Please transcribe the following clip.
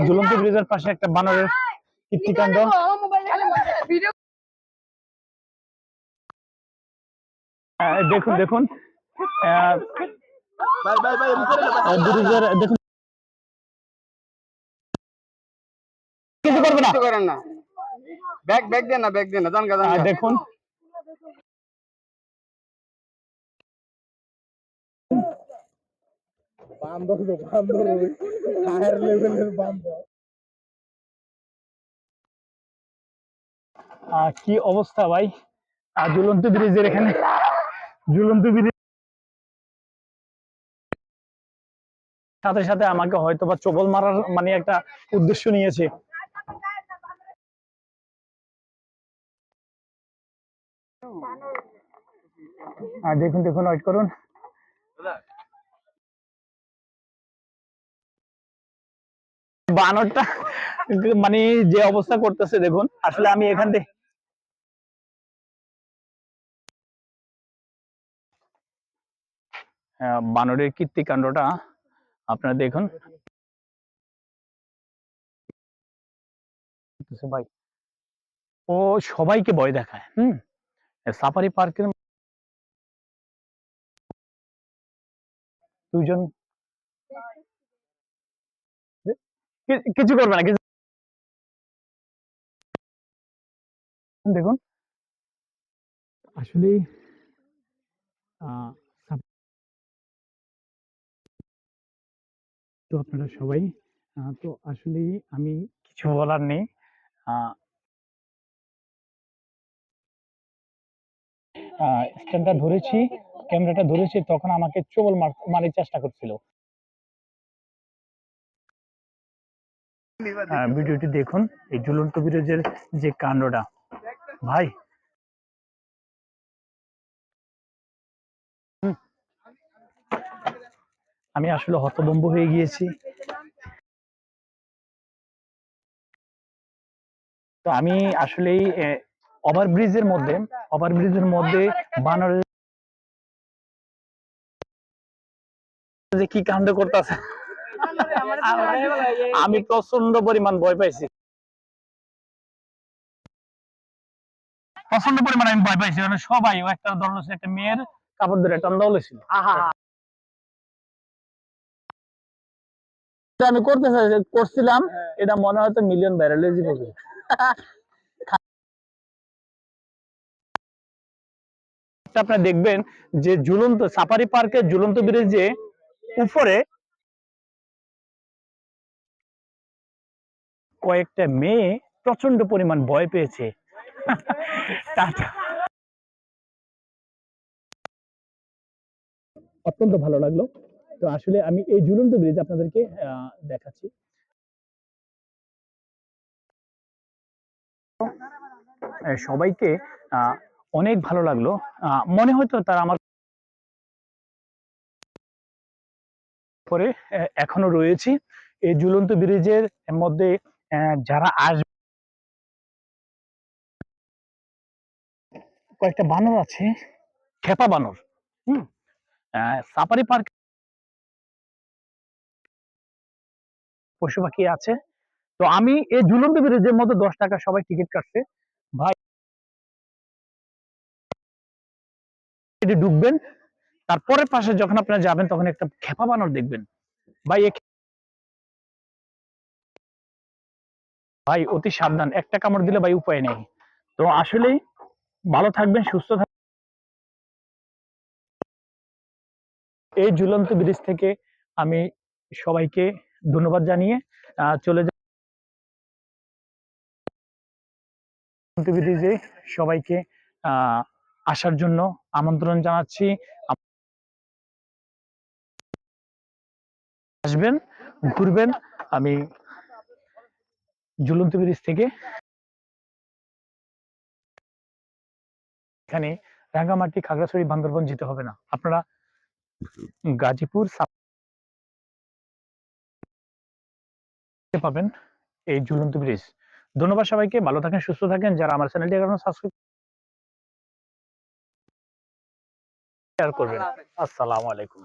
ঝুলন্ত ব্রিজের পাশে একটা বানরের কীর্তিকাণ্ড। দেখুন দেখুন ব্রিজের দেখুন, কিছু করবে না, করেন না, ব্যাগ ব্যাগ দেন না, ব্যাগ দেন না, দেখুন কি অবস্থা ভাই। ঝুলন্ত ব্রিজের এখানে ঝুলন্ত ব্রিজ সাথে সাথে আমাকে হয়তো বা চবল মারার মানে একটা উদ্দেশ্য নিয়েছে। দেখুন দেখুন, ওয়েট করুন। বানরটা মানে যে অবস্থা করতেছে দেখুন, আসলে আমি এখান থেকে বানরের কীর্তিকাণ্ডটা আপনারা দেখুন ভাই। ও সবাইকে ভয় দেখায়। সাফারি পার্কের দুজন কিছু করবে না, কিছু দেখুন আসলে তো আপনারা সবাই তো আসলে আমি কিছু বলার নেই। স্ট্যান্ডটা ধরেছি, ক্যামেরাটা ধরেছি, তখন আমাকে চবল মারার চেষ্টা করছিল। ভিডিওটি দেখুন, এই ঝুলন্ত ব্রিজের যে কাণ্ডটা ভাই। আমি আসলে হতভম্ব হয়ে গিয়েছি। তো আমি আসলেই ওভারব্রিজের মধ্যে বানরের যে কি কাণ্ড করতেছে, আমি প্রচন্ড পরিমাণ ভয় পাইছি, প্রচন্ড পরিমাণ আমি ভয় পাইছি। মানে সবাই একটা ধরনের একটা মেয়ের কাপড় ধরে টান্দা হলেছিল। আমি করছিলাম, এটা মনে হয়তো মিলিয়ন ভাইরাল হয়ে যাবে। আপনারা দেখবেন যে ঝুলন্ত সাফারি পার্কের ঝুলন্ত ব্রিজে উপরে কয়েকটা মেয়ে প্রচন্ড পরিমাণ ভয় পেয়েছে। অত্যন্ত ভালো লাগলো। তো আসলে আমি এই ঝুলন্ত ব্রিজ আপনাদেরকে দেখাচ্ছি। সবাইকে অনেক ভালো লাগলো। মনে হয়তো তারা আমার পরে এখনো রয়েছি এই ঝুলন্ত ব্রিজের মধ্যে। যারা আসবে, কয়েকটা বানর আছে, খেপা বানর। সাফারি পার্ক পশু পাখি আছে। তো আমি এই ঝুলন্ত ব্রিজের মধ্যে 10 টাকা সবাই টিকিট কাটছে ভাই। এটি ঢুকবেন, তারপরে পাশে যখন আপনারা যাবেন তখন একটা খেপা বানর দেখবেন ভাই। ভাই অতি সাবধান, একটা কামড় দিলে ভাই উপায় নেই। তো আসলেই ভালো থাকবেন, সুস্থ থাকবেন। এই ঝুলন্ত ব্রিজ থেকে আমি সবাইকে ধন্যবাদ জানিয়ে চলে যাই। ঝুলন্ত ব্রিজে সবাইকে আসার জন্য আমন্ত্রণ জানাচ্ছি। আসবেন, ঘুরবেন। আমি ঝুলন্ত ব্রিজ থেকে এখানে রাঙ্গামাটি, খাগড়াছড়ি, বান্দরবান যেতে হবে না, আপনারা গাজীপুর পাবেন এই ঝুলন্ত ব্রিজ। ধন্যবাদ সবাইকে, ভালো থাকেন, সুস্থ থাকেন। যারা আমার চ্যানেলটি এখনো সাবস্ক্রাইব শেয়ার করবেন। আসসালামু আলাইকুম।